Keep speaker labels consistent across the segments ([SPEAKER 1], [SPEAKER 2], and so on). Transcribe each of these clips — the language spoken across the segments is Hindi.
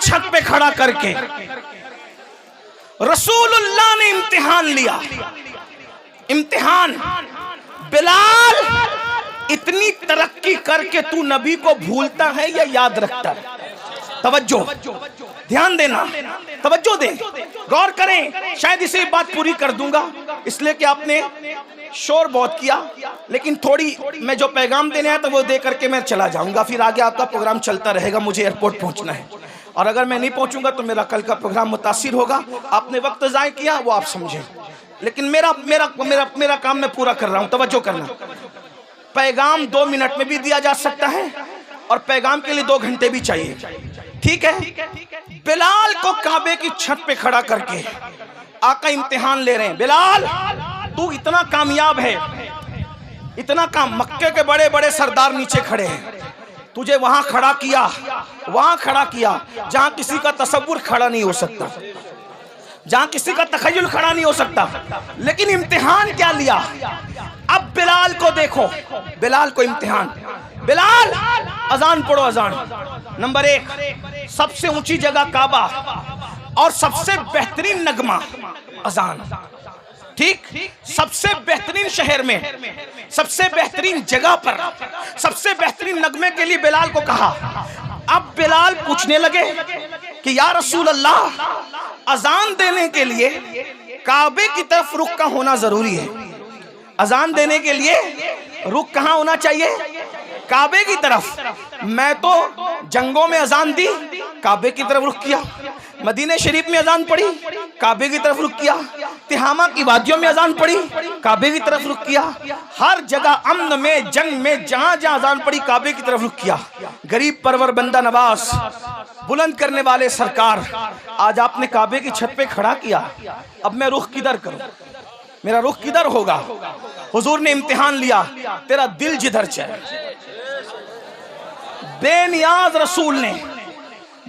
[SPEAKER 1] छत पे खड़ा करके रसूलुल्लाह ने इम्तिहान लिया। इम्तिहान, बिलाल इतनी तरक्की करके तू नबी को भूलता है या याद रखता है? तवज्जो, ध्यान देना, तवज्जो दे, गौर करें। शायद इसे बात पूरी कर दूंगा इसलिए कि आपने शोर बहुत किया, लेकिन थोड़ी मैं जो पैगाम देने आया तो वो दे करके मैं चला जाऊंगा। फिर आगे आपका प्रोग्राम चलता रहेगा, मुझे एयरपोर्ट पहुंचना है और अगर मैं नहीं पहुंचूंगा तो मेरा कल का प्रोग्राम मुतासिर होगा। आपने वक्त ज़ाय किया वो आप समझें, लेकिन मेरा मेरा मेरा मेरा काम मैं पूरा कर रहा हूं। तवज्जो करना, पैगाम 2 मिनट में भी दिया जा सकता है और पैगाम के लिए 2 घंटे भी चाहिए, ठीक है। बिलाल को काबे की छत पे खड़ा करके आका इम्तिहान ले रहे हैं। बिलाल तू इतना कामयाब है, इतना काम, मक्के के बड़े बड़े सरदार नीचे खड़े हैं, तुझे वहां खड़ा किया, वहां खड़ा किया जहां किसी का तसव्वुर खड़ा नहीं हो सकता, जहां किसी का तखय्युल खड़ा नहीं हो सकता। लेकिन इम्तिहान क्या लिया? अब बिलाल को देखो, बिलाल को इम्तिहान। बिलाल अजान पढ़ो, अजान नंबर 1, सबसे ऊंची जगह काबा और सबसे बेहतरीन नगमा अजान, ठीक। सबसे बेहतरीन शहर में, सबसे बेहतरीन जगह पर, सबसे बेहतरीन नगमे के लिए बिलाल को कहा। अब बिलाल पूछने लगे कि या रसूल अल्लाह, अजान देने के लिए काबे की तरफ रुख का होना जरूरी है। अजान देने के लिए रुख कहाँ होना चाहिए? काबे की तरफ। मैं तो जंगों में अजान दी, काबे की तरफ रुख किया। मदीने शरीफ में अजान पढ़ी, काबे की तरफ रुख किया। तिहामा की वादियों में अजान पढ़ी, काबे की तरफ रुख किया। हर जगह अमन में, जंग में, जहां जहां अजान पढ़ी, काबे की तरफ रुख किया। गरीब परवर बंदा नवाज, बुलंद करने वाले सरकार, आज आपने काबे की छत पे खड़ा किया, अब मैं रुख किधर करूं? मेरा रुख किधर होगा? हुजूर ने इम्तिहान लिया, तेरा दिल जिधर चाहे। बेनियाज रसूल ने,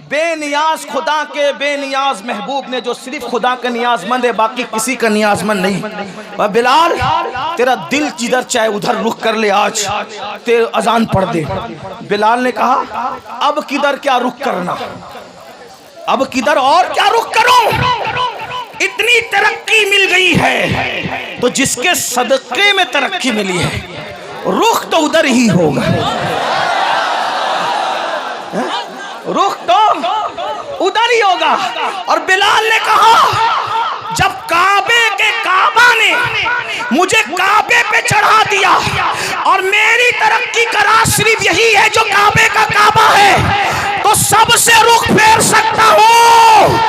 [SPEAKER 1] बेनियाज खुदा के बेनियाज महबूब ने, जो सिर्फ खुदा का नियाजमंद है, बाकी किसी का नियाजमंद नहीं। बिलाल तेरा दिल जिधर चाहे उधर रुख कर ले, आज तेरे अजान पढ़ दे। बिलाल ने कहा अब किधर क्या रुख करना, अब किधर और क्या रुख करूं? इतनी तरक्की मिल गई है तो जिसके सदक़े में तरक्की मिली है, रुख तो उधर ही होगा, रुख तो उधर ही होगा। और बिलाल ने कहा जब काबे के काबा ने मुझे काबे पे चढ़ा दिया और मेरी तरक्की का राज सिर्फ यही है जो काबे का काबा है, तो सबसे रुख फेर सकता हूँ,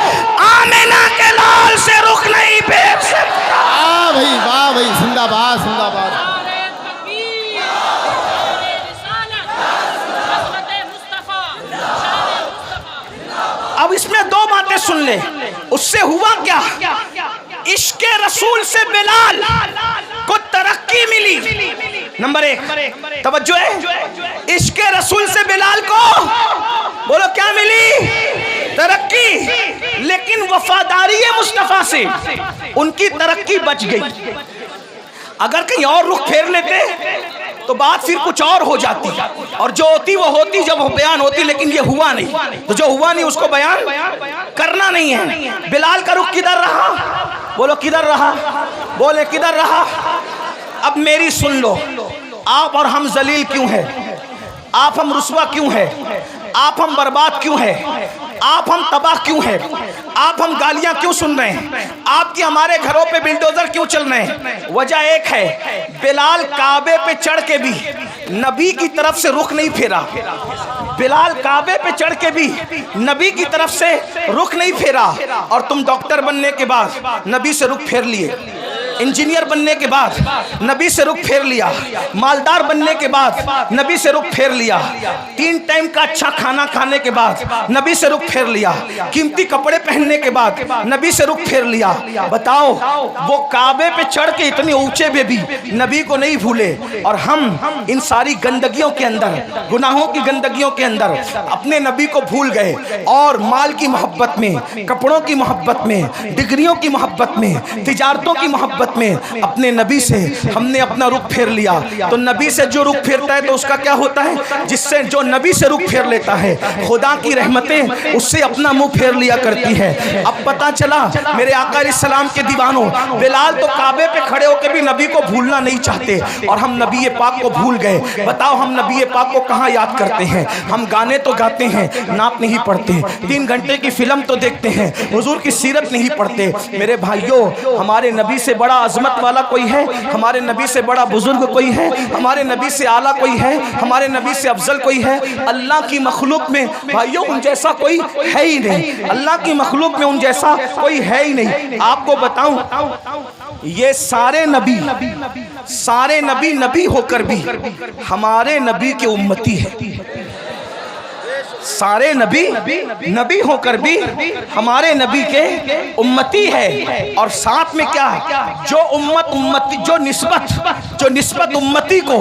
[SPEAKER 1] आमिना के लाल से रुख नहीं फेर सकता।
[SPEAKER 2] वाह भाई, जिंदाबाद जिंदाबाद।
[SPEAKER 1] अब इसमें 2 बातें सुन ले। उससे हुआ क्या? इश्क़े रसूल से बिलाल को तरक्की मिली। नंबर 1 तवज्जो है, इश्क़े रसूल से बिलाल को बोलो क्या मिली? तरक्की। लेकिन वफादारी मुस्तफ़ा से उनकी तरक्की बच गई। अगर कहीं और रुख फेर लेते तो बात फिर कुछ और हो जाती, और जो होती वो होती जब वो बयान होती, लेकिन ये हुआ नहीं, तो जो हुआ नहीं उसको बयान करना नहीं है। बिलाल का रुख किधर रहा? बोलो किधर रहा? बोले किधर रहा? अब मेरी सुन लो, आप और हम जलील क्यों हैं? आप हम रुस्वा क्यों हैं? आप हम बर्बाद क्यों हैं? आप हम तबाह क्यों हैं? आप हम गालियां क्यों सुन रहे हैं? आपकी हमारे घरों पे बिल्डोजर क्यों चल रहे हैं? वजह एक है, बिलाल काबे पे चढ़ के भी नबी की तरफ से रुख नहीं फेरा। बिलाल काबे पे चढ़ के भी नबी की तरफ से रुख नहीं फेरा। और तुम डॉक्टर बनने के बाद नबी से रुख फेर लिए, इंजीनियर बनने के बाद नबी से रुख फेर लिया, मालदार बनने के बाद नबी से रुख फेर लिया, 3 टाइम का अच्छा खाना खाने के बाद नबी से रुख फेर लिया, कीमती कपड़े पहनने के बाद नबी से रुख फेर लिया। बताओ, वो काबे पे चढ़ के इतने ऊंचे पे भी नबी को नहीं भूले, और हम इन सारी गंदगियों के अंदर, गुनाहों की गंदगियों के अंदर अपने नबी को भूल गए और माल की मोहब्बत में, कपड़ों की मोहब्बत में, डिग्रियों की मोहब्बत में, तिजारतों की मोहब्बत मोहब्बत में अपने नबी से हमने अपना रुख फेर लिया। तो नबी से जो रुख फेरता है तो उसका क्या होता है? जिससे जो नबी से रुख फेर लेता है खुदा की रहमतें उससे अपना मुंह फेर लिया करती है। अब पता चला मेरे आका अलैहिस्सलाम के दीवानों, बिलाल तो काबे पे खड़े होकर भी नबी को भूलना नहीं चाहते और हम नबी पाक को भूल गए। बताओ हम नबी पाक को कहाँ याद करते हैं? हम गाने तो गाते हैं, नात नहीं पढ़ते, 3 घंटे की फिल्म तो देखते हैं, हुजूर की सीरत नहीं पढ़ते। मेरे भाइयों, हमारे नबी से बड़ा अजमत वाला कोई है? हमारे नबी से बड़ा बुजुर्ग कोई है? हमारे नबी से आला कोई है? हमारे नबी से अफजल कोई है? अल्लाह की मखलूक में भाइयों उन जैसा कोई है ही नहीं। अल्लाह की मखलूक में उन जैसा कोई है ही नहीं। आपको बताऊं, ये सारे नबी नबी होकर भी हमारे नबी के उम्मती है। सारे नबी नबी होकर भी हमारे नबी के उम्मती है। और साथ में क्या है? जो निस्बत उम्मती को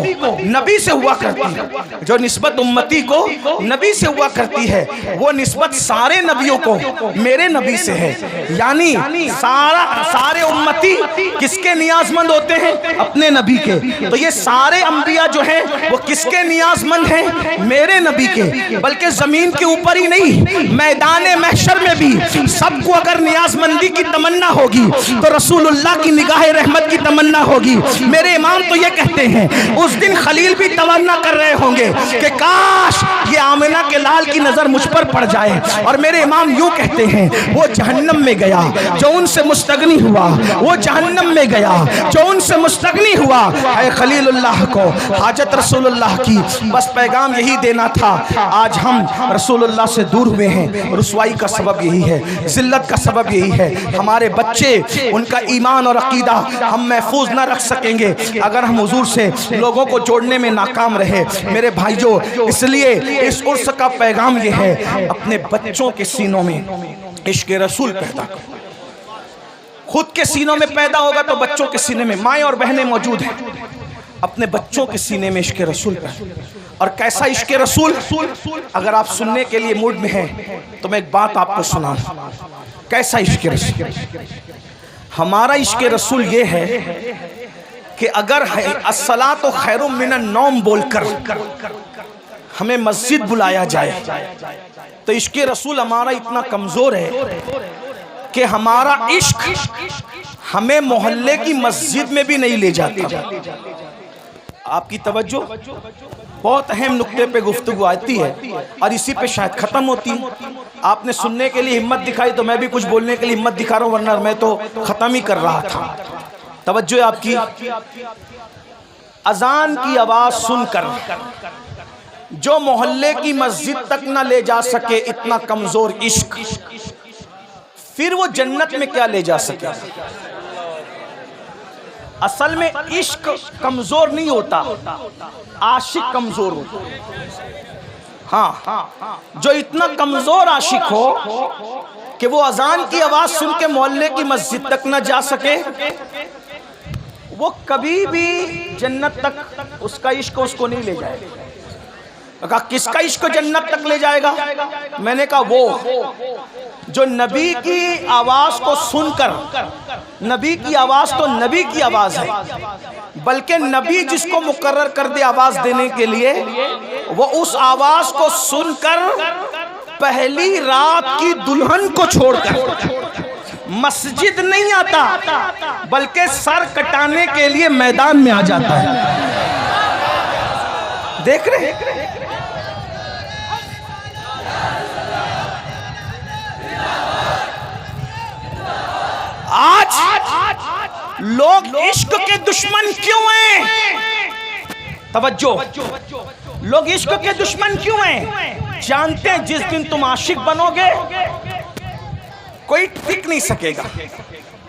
[SPEAKER 1] नबी से हुआ करती है, जो निस्बत उम्मती को नबी से हुआ करती है, वो निस्बत सारे नबियों को मेरे नबी से है। यानी सारे उम्मती किसके नियाजमंद होते हैं? अपने नबी के। तो ये सारे अंबिया जो हैं वो किसके नियाजमंद हैं? मेरे नबी के। बल्कि जमीन के ऊपर ही नहीं, मैदान महशर में भी सबको अगर नियाजमंदी की तमन्ना होगी तो रसूलुल्लाह की निगाह रहमत की तमन्ना होगी। मेरे इमाम तो ये कहते हैं उस दिन खलील भी तमन्ना कर रहे होंगे कि काश ये आमिना के लाल की नजर मुझ पर पड़ जाए। और मेरे इमाम यूं कहते हैं वो जहन्नम में गया जो उनसे मुस्तगनी हुआ, वो जहन्नम में गया जो उनसे मुस्तगनी हुआ। है खलीलुल्लाह को हाजत रसूलुल्लाह की। बस पैगाम यही देना था। आज हम रसूलुल्लाह से दूर हुए हैं, रुसवाई का सबब यही है, जिल्लत का सबब यही है। हमारे बच्चे, उनका ईमान और अकीदा हम महफूज ना रख सकेंगे अगर हम हुजूर से लोगों को जोड़ने में नाकाम रहे। मेरे भाइयों, इसलिए इस उर्स का पैगाम यह है, अपने बच्चों के सीनों में इश्क़ रसूल पैदा करो। खुद के सीनों में पैदा होगा तो बच्चों के सीने में, माएँ और बहनें मौजूद हैं, अपने बच्चों के सीने में इश्क़ रसूल पैदा। और कैसा इश्क़ रसूल? अगर आप सुनने के लिए मूड में हैं तो मैं एक बात आपको सुनाऊं। कैसा इश्क़ रसूल? हमारा इश्क़ रसूल ये है कि अगर अस्सलातु खैरुम मिनन नौम बोलकर हमें मस्जिद बुलाया जाए तो इश्क़ रसूल हमारा इतना कमज़ोर है कि हमारा इश्क हमें मोहल्ले की मस्जिद में भी नहीं ले जाता। आपकी तवज्जो, बहुत अहम नुक्ते पे गुफ्तगू आती है और इसी पे शायद ख़त्म होती है। आपने सुनने के लिए हिम्मत दिखाई तो मैं भी कुछ बोलने के लिए हिम्मत दिखा रहा हूँ, वरना मैं तो ख़त्म ही कर रहा था। तवज्जो आपकी। अजान की आवाज़ सुनकर जो मोहल्ले की मस्जिद तक न ले जा सके, इतना कमज़ोर इश्क, फिर वो जन्नत में क्या ले जा सके? असल में इश्क कमजोर नहीं होता, आशिक कमजोर होता। हाँ, जो इतना कमजोर आशिक हो कि वो अजान की आवाज सुन के मोहल्ले की मस्जिद तक न जा सके, वो कभी भी जन्नत तक उसका इश्क उसको नहीं ले जाएगा। कहा किसका इश्क जन्नत तक ले जाएगा? मैंने कहा वो जो नबी की आवाज को सुनकर, नबी की आवाज तो नबी की आवाज है, बल्कि नबी जिसको मुकर्रर कर दे आवाज देने के लिए, वो उस आवाज को सुनकर पहली रात की दुल्हन को छोड़कर मस्जिद नहीं आता, बल्कि सर कटाने के लिए मैदान में आ जाता है। देख रहे? आज लोग इश्क के दुश्मन क्यों हैं? तवज्जो, लोग इश्क के दुश्मन क्यों हैं? जानते हैं जिस दिन तुम आशिक बनोगे कोई टिक नहीं सकेगा,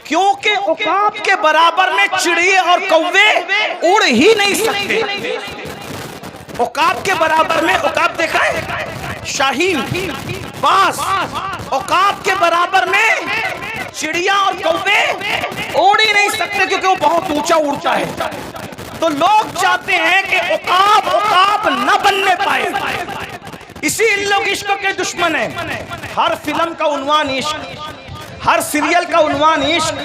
[SPEAKER 1] क्योंकि औकात के बराबर में चिड़िए और कौवे उड़ ही नहीं सकते। औकात के बराबर में, औकात देखा है? शाहीन, बाज, औकात के बराबर में चिड़िया और कौवे उड़ ही नहीं सकते क्योंकि वो बहुत ऊंचा उड़ता है। तो लोग चाहते हैं कि औकात न बनने पाए, इसीलिए लोग इश्क के दुश्मन हैं। हर फिल्म का उन्वान इश्क, हर सीरियल का उन्वान इश्क,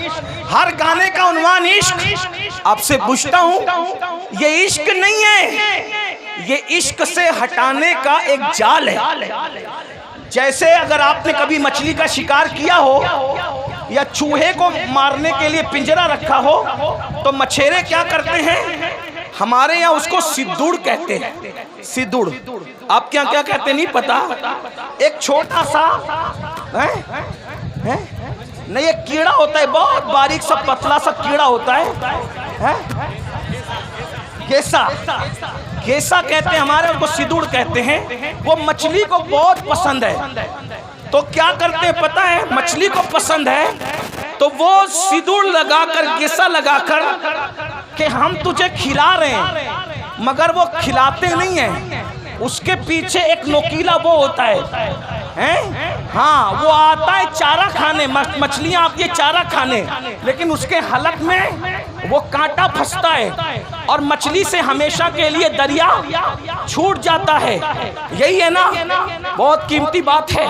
[SPEAKER 1] हर गाने का उन्वान इश्क। आपसे पूछता हूं, ये इश्क नहीं है, ये इश्क से हटाने का एक जाल है। जैसे अगर आपने कभी मछली का शिकार किया हो या चूहे को मारने के लिए पिंजरा रखा हो, तो मछेरे क्या करते हैं, हमारे यहाँ उसको सिद्दुड़ कहते हैं। सिद्दुड़, आप क्या क्या कहते नहीं पता। एक छोटा सा है नहीं, एक कीड़ा होता है, बहुत बारीक सा पतला सा कीड़ा होता है, गेसा, गेसा कहते हैं हमारे, उनको सिद्दुड़ कहते हैं। वो मछली को बहुत पसंद है, तो क्या करते हैं पता है, मछली को पसंद है तो वो सिद्दुड़ लगाकर, गेसा लगाकर कि हम तुझे खिला रहे हैं, मगर वो खिलाते नहीं हैं, उसके पीछे एक नोकीला वो होता है, हाँ, वो आता है चारा खाने, मछलियां आती है चारा खाने, लेकिन उसके हलक में वो कांटा फंसता है और मछली से हमेशा के लिए दरिया छूट जाता है। यही है ना, बहुत कीमती बात है।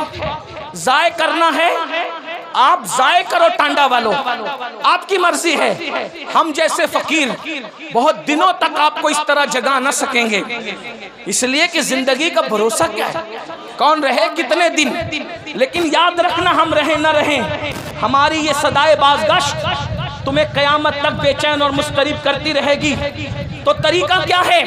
[SPEAKER 1] जाय करना है, आप जाय करो टांडा वालों, आपकी मर्जी है। हम जैसे फकीर बहुत दिनों तक आपको इस तरह जगा न सकेंगे, इसलिए कि जिंदगी का भरोसा क्या है, कौन रहे कितने दिन। लेकिन याद रखना, हम रहे न रहे, हमारी ये सदाए बाज़गश्त तुम्हें कयामत तक बेचैन और मुस्तरिब करती रहेगी। तो तरीका क्या है,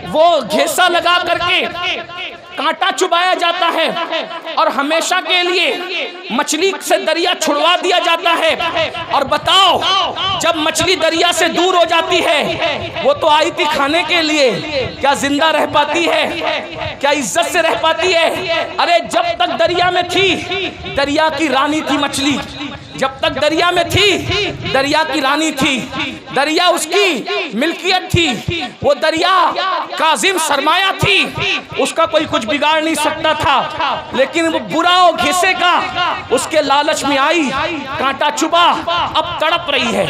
[SPEAKER 1] वो घेसा लगा करके कांटा चुबाया जाता है और हमेशा के लिए मछली से दरिया छुड़वा दिया जाता है। और बताओ, जब मछली दरिया से दूर हो जाती है, वो तो आई थी खाने के लिए, क्या जिंदा रह पाती है, क्या इज्जत से रह पाती है? अरे जब तक दरिया में थी, दरिया की रानी थी मछली, जब तक दरिया में थी, दरिया की रानी थी, दरिया उसकी मिल्कियत थी, वो दरिया काजिम सरमाया थी, उसका कोई कुछ बिगाड़ नहीं सकता था। लेकिन वो बुरा और घिसे का उसके लालच में आई, कांटा चुबा, अब तड़प रही है।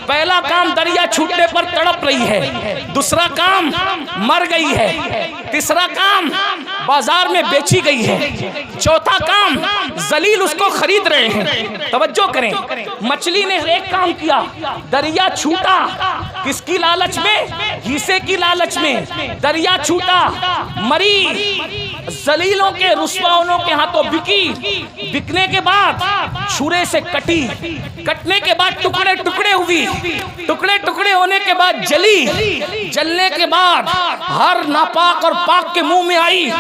[SPEAKER 1] पहला काम दरिया छूटने पर तड़प रही है, दूसरा काम मर गई है, तीसरा काम बाजार में बेची गई है, चौथा काम जलील उसको खरीद रहे हैं। तवज्जो करें, मछली ने एक काम किया, दरिया छूटा, किसकी लालच में? हिस्से की लालच में दरिया छूटा, मरी, जलीलों के रुस्वाओं के हाथों बिकी, बिकने के बाद छुरे से कटी, कटने के बाद टुकड़े टुकड़े हुई, टुकड़े टुकड़े होने के बाद जली, जलने के बाद हर नापाक और पाक के मुंह में आई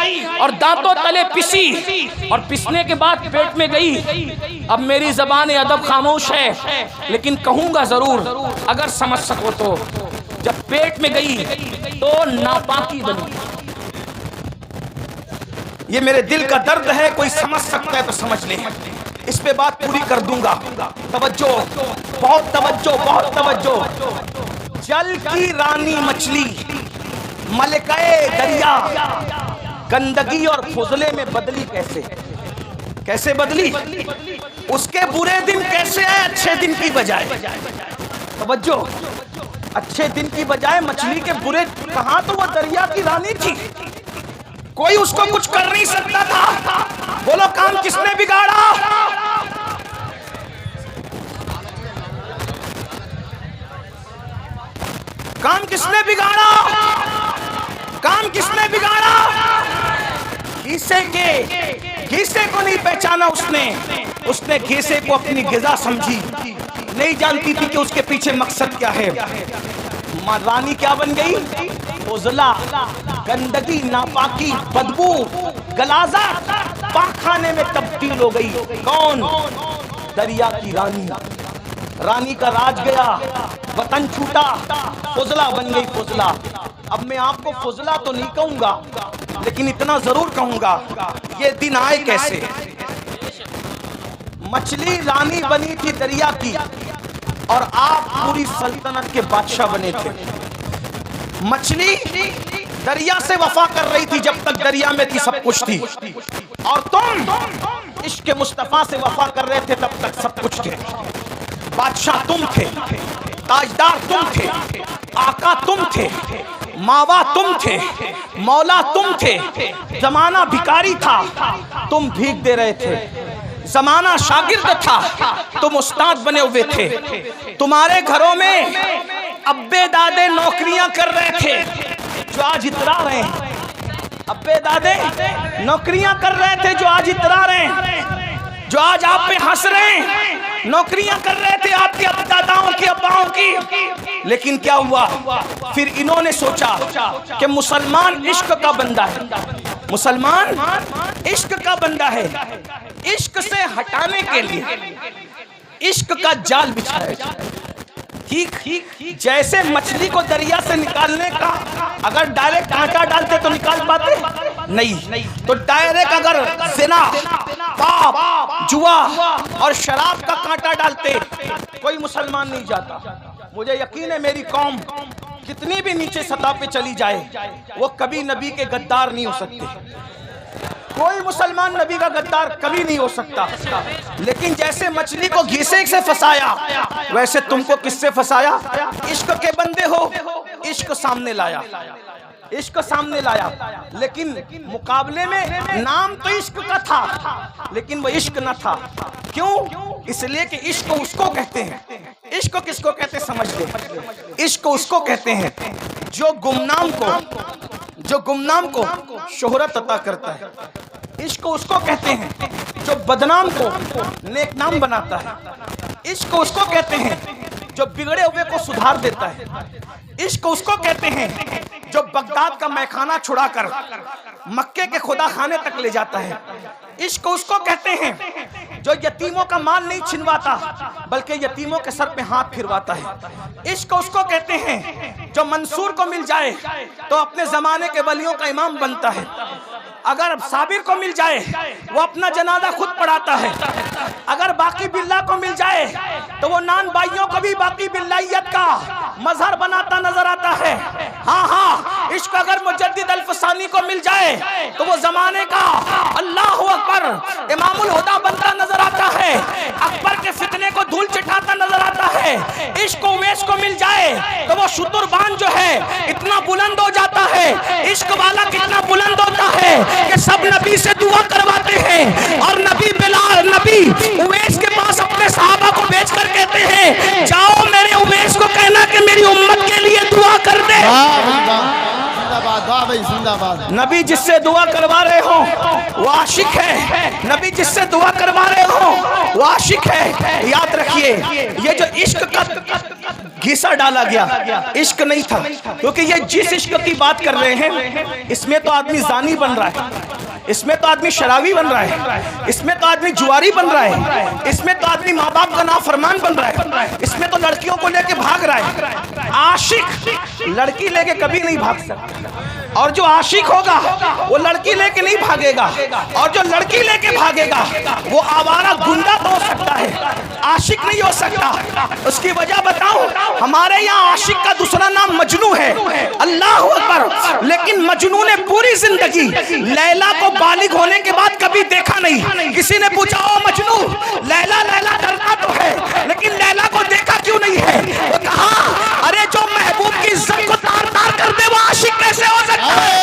[SPEAKER 1] और दांतों तले पिसी, और पिसने के बाद पेट में गई। अब मेरी जबान अदब खामोश है, लेकिन कहूंगा जरूर, अगर समझ सको तो। जब पेट में गई तो नापाकी बनी। ये मेरे दिल का दर्द है, कोई समझ सकता है तो समझ ले, इस पे बात पूरी कर दूंगा। तवज्जो, बहुत तवज्जो, बहुत तवज्जो। जल की रानी मछली, मलकाए दरिया, गंदगी और फुजले में बदली कैसे? कैसे बदली? उसके बुरे दिन कैसे आए अच्छे दिन की बजाय? तवज्जो, अच्छे दिन की बजाय मछली के बुरे, कहां तो वो दरिया की रानी थी, कोई उसको कुछ कर नहीं सकता था। बोलो, काम किसने बिगाड़ा? काम किसने बिगाड़ा? काम किसने बिगाड़ा? घीसे को नहीं पहचाना उसने घीसे को अपनी गिजा समझी, नहीं जानती थी कि उसके पीछे मकसद क्या है। रानी क्या बन गई? उजला, गंदगी, नापाकी, बदबू, गलाजा, पाखाने में तब्दील हो गई। कौन? दरिया की रानी। रानी का राज गया, वतन छूटा, फुजला बन गई फुजला। अब मैं आपको फुजला तो नहीं कहूंगा, लेकिन इतना जरूर कहूंगा, ये दिन आए कैसे? मछली रानी बनी थी दरिया की और आप पूरी सल्तनत के बादशाह बने थे। मछली दरिया से वफा कर रही थी, जब तक दरिया में थी सब कुछ थी, और तुम इश्क मुस्तफा से वफा कर रहे थे, तब तक सब कुछ थे। बादशाह तुम थे, ताजदार तुम थे, आका तुम थे, मावा तुम थे, मौला तुम थे, जमाना भिखारी था, तुम भीख दे रहे थे। जमाना शागिर्द था, तुम उस्ताद बने हुए थे। तुम्हारे घरों में अब्बे दादे नौकरियां कर रहे थे जो आज इतरा रहे हैं। अब्बे दादे नौकरियां कर रहे थे जो आज इतरा रहे हैं, जो आज आप पे हंस रहे हैं। नौकरियां कर रहे थे आपके दादाओं की, अब्बाओं की। लेकिन क्या हुआ? फिर इन्होंने सोचा कि मुसलमान इश्क का बंदा है, मुसलमान इश्क का बंदा है। इश्क से हटाने के लिए इश्क का जाल बिछाया जाए। ठीक जैसे मछली को दरिया से निकालने का अगर डायरेक्ट कांटा डालते तो निकाल पाते नहीं, तो डायरेक्ट अगर जिना, पाप, जुआ और शराब का कांटा डालते कोई मुसलमान नहीं जाता। मुझे यकीन है मेरी कौम कितनी भी नीचे सतह पे चली जाए, वो कभी नबी के गद्दार नहीं हो सकते। कोई मुसलमान नबी का गद्दार कभी नहीं हो सकता। लेकिन जैसे मछली को घिसे से फंसाया, वैसे तुमको किससे फंसाया? इश्क के बंदे हो, इश्क सामने लाया, इश्क सामने लाया। लेकिन मुकाबले में नाम तो इश्क का था, लेकिन वो इश्क न था। क्यों? इसलिए कि इश्क उसको कहते हैं। इश्क किसको कहते हैं समझ ले। इश्क उसको कहते हैं जो गुमनाम को शोहरत अता करता है। इश्क उसको कहते हैं जो बदनाम को नेकनाम बनाता है। इश्क उसको कहते हैं जो बिगड़े हुए को सुधार देता है। इश्क उसको कहते हैं जो बगदाद का मैखाना छुड़ाकर मक्के के खुदा खाने तक ले जाता है। इश्क उसको कहते हैं जो यतीमों का माल नहीं छिनवाता बल्कि यतीमों के सर पे हाथ फिरवाता है। इश्क उसको कहते हैं जो मंसूर को मिल जाए तो अपने जमाने के वलियों का इमाम बनता है। अगर साबिर को मिल जाए वो अपना जनाजा खुद पढ़ाता है। अगर बाकी बिल्ला को मिल जाए तो वो नान भाइयों को भी बाकी बिल्लाइयत का मजहर बनाता नजर आता है। हाँ, इश्क अगर मुजद्दिद अल्फसानी को मिल जाए तो वो जमाने का अल्लाहु अकबर इमामुल हुदा बनता नजर आता है। अकबर के फितने को धूल चिठाता नजर आता है। इश्क उवैस को मिल जाए तो वो शुतुरबान जो है इतना बुलंद हो जाता है। इश्क वाला कितना बुलंद होता है कि सब नबी से दुआ करवाते हैं। और नबी बिलाल, नबी उवैस के पास अपने सहाबा को भेजकर कहते हैं जाओ मेरे उवैस को कहना कि मेरी उम्मत के लिए दुआ कर दे। नबी जिससे दुआ करवा रहे हो वो आशिक है। नबी जिससे दुआ करवा रहे हो वो आशिक है। याद रखिए ये जो इश्क का घिसा डाला गया इश्क नहीं था, क्योंकि ये जिस इश्क की बात कर रहे हैं इसमें तो आदमी जानी बन रहा है, इसमें तो आदमी शराबी बन रहा है, इसमें तो आदमी जुआरी बन रहा है, इसमें तो आदमी माँ बाप का नाफरमान बन रहा है, इसमें तो लड़कियों को लेके भाग रहा है। आशिक लड़की लेके कभी नहीं भाग सकता, और जो आशिक होगा वो लड़की लेके नहीं भागेगा, और जो लड़की लेके भागेगा वो आवारा गुंडा तो हो सकता है, आशिक नहीं हो सकता। उसकी वजह बताऊं, हमारे यहाँ आशिक का दूसरा नाम मजनू है। अल्लाह अकबर। लेकिन मजनू ने पूरी जिंदगी लैला को बालिग होने के बाद कभी देखा नहीं। किसी ने पूछा ओ मजनू, लैला लैला डरता तो है लेकिन लैला को देखा क्यों नहीं है? वो कहा अरे जो महबूब की इज्जत को तार तार कर दे वो आशिक कैसे हो सकता है?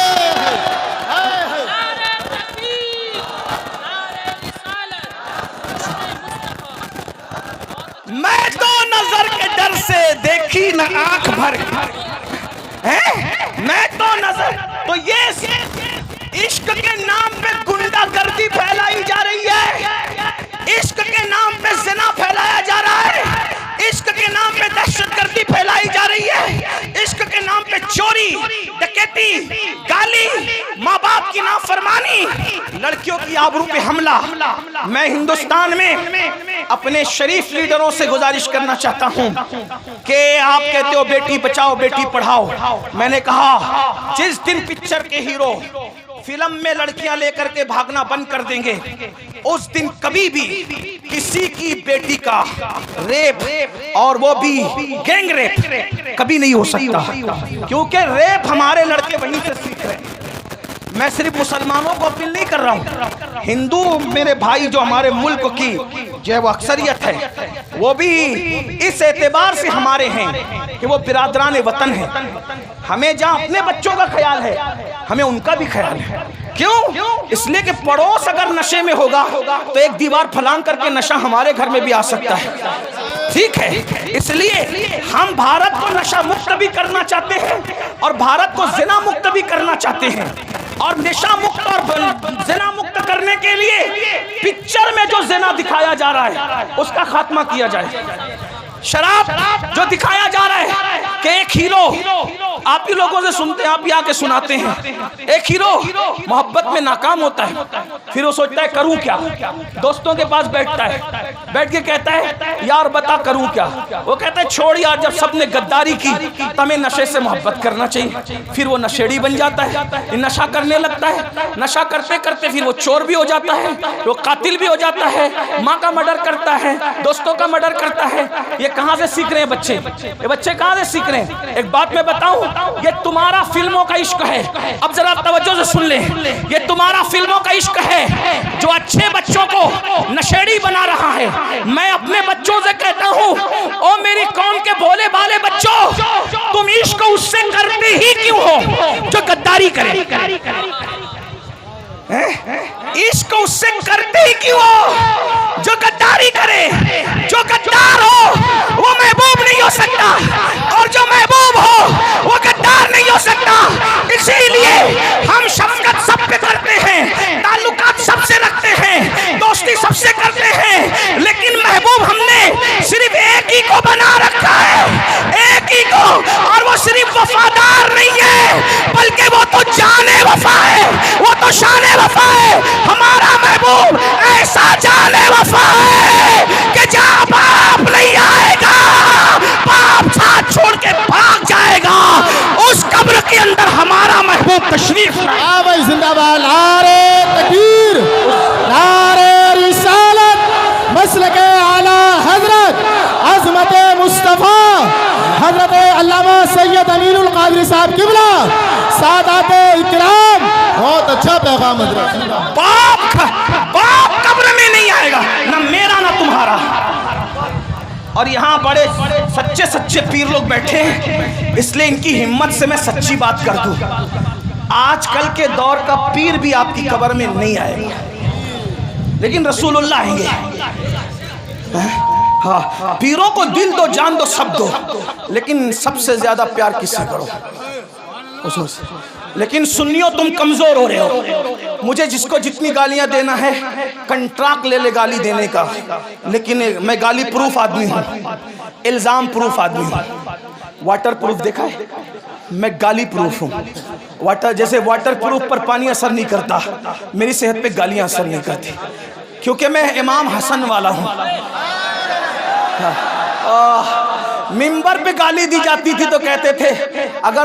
[SPEAKER 1] मैं तो नजर के डर से देखी न आंख भर है। मैं तो नजर, तो ये इश्क के नाम पे गुंडागर्दी फैलाई जा रही है, इश्क के नाम पे जिना फैलाया जा रहा है, इश्क के नाम पे दहशतगर्दी फैलाई जा रही है, इश्क के नाम पे चोरी, डकैती, गाली, माँ बाप की नाफरमानी, लड़कियों की आबरू पे हमला। मैं हिंदुस्तान में अपने शरीफ लीडरों से गुजारिश करना चाहता हूं कि आप कहते हो बेटी बचाओ बेटी पढ़ाओ, मैंने कहा जिस दिन पिक्चर के हीरो फिल्म में लड़कियां लेकर के भागना बंद कर देंगे उस दिन कभी भी किसी की बेटी का रेप, और वो भी गैंग रेप, कभी नहीं हो सकता, क्योंकि रेप हमारे लड़के वहीं से सीख रहे हैं। मैं सिर्फ मुसलमानों को अपील नहीं कर रहा हूँ, हिंदू मेरे भाई जो हमारे मुल्क की जो वो अक्सरियत है वो भी इस एतबार से हमारे हैं कि वो बिरादरान वतन है। हमें जहाँ अपने बच्चों का ख्याल है हमें उनका भी ख्याल है। क्यों? इसलिए कि पड़ोस अगर नशे में होगा तो एक दीवार फलांग करके नशा हमारे घर में भी आ सकता है। ठीक है, इसलिए हम भारत को नशा मुक्त भी करना चाहते हैं और भारत को जिना मुक्त भी करना चाहते हैं। और नशा मुक्त और जिना मुक्त करने के लिए पिक्चर में जो जिना दिखाया जा रहा है उसका खात्मा किया जाए। शराब जो दिखाया जा रहा है कि एक हीरो, आप ही लोगों से सुनते हैं, आप ही आके सुनाते हैं, एक हीरो मोहब्बत में नाकाम होता है, फिर वो सोचता है करूं क्या, दोस्तों के पास बैठता है, बैठ के कहता है यार बता करूं क्या। वो कहता है छोड़ यार, जब सबने गद्दारी की तो हमें नशे से मोहब्बत करना चाहिए। फिर वो नशेड़ी बन जाता है, नशा करने लगता है, नशा करते करते फिर वो चोर भी हो जाता है, वो कातिल भी हो जाता है, माँ का मर्डर करता है, दोस्तों का मर्डर करता है। ये कहां से सीख रहे हैं बच्चे? ये बच्चे कहां से सीख रहे हैं? एक बात मैं बताऊं, ये तुम्हारा फिल्मों का इश्क है। अब जरा तवज्जो से सुन ले, ये तुम्हारा फिल्मों का इश्क है जो अच्छे बच्चों को नशेड़ी बना रहा है। मैं अपने बच्चों से कहता हूं, ओ मेरी कौम के भोले भाले बच्चों, तुम इश्क उससे करते ही क्यों हो जो गद्दारी करे? इश्क उससे करते ही क्यों हो जो गद्दारी करे? जो गद्दार हो वो महबूब नहीं हो सकता, और जो महबूब हो वो गद्दार नहीं हो सकता। इसीलिए हम शफकत सब पे करते हैं, ताल्लुकात सबसे रखते हैं, दोस्ती सबसे करते हैं, लेकिन महबूब हमने सिर्फ एक ही को बना रखा है, एक ही को। और वो सिर्फ वफादार नहीं है बल्कि वो तो जाने वफा है, वो तो शाने वफा है। हमारा महबूब ऐसा जाने वफा है कि जहाँ बाप नहीं आएगा, बाप साथ छोड़ के भाग जाएगा, उस कब्र के अंदर हमारा महबूब तशरीफ लाए।
[SPEAKER 2] हाँ भाई जिंदाबाद। नारे तकबीर, नारे रिसालत, मसलके आला हजरत अज़मत मुस्तफ़ा हजरत अल्लामा सैयद अमीनुल कादरी साहब किबला सादात इकराम। बहुत अच्छा पैगाम हजरत।
[SPEAKER 1] बाप कब्र में नहीं आएगा, ना मेरा ना तुम्हारा। और यहाँ बड़े सच्चे सच्चे पीर लोग बैठे हैं, इसलिए इनकी हिम्मत से मैं सच्ची बात कर दूं, आजकल के दौर का पीर भी आपकी कब्र में नहीं आएगा, लेकिन रसूलुल्लाह आएंगे। हाँ, पीरों को दिल दो, जान दो, सब दो, लेकिन सबसे ज्यादा प्यार किससे करो? लेकिन सुन्नियों तुम कमजोर हो रहे हो। मुझे जिसको जितनी गालियां देना है कंट्रैक्ट ले ले गाली देने का, लेकिन मैं गाली प्रूफ आदमी हूँ, इल्जाम प्रूफ आदमी हूँ। वाटर प्रूफ देखा है? मैं गाली प्रूफ हूँ। वाटर जैसे वाटर प्रूफ पर पानी असर नहीं करता, मेरी सेहत पे गालियां असर नहीं करती, क्योंकि मैं इमाम हसन वाला हूँ। मिंबर पे गाली दी जाती थी तो कहते थे अगर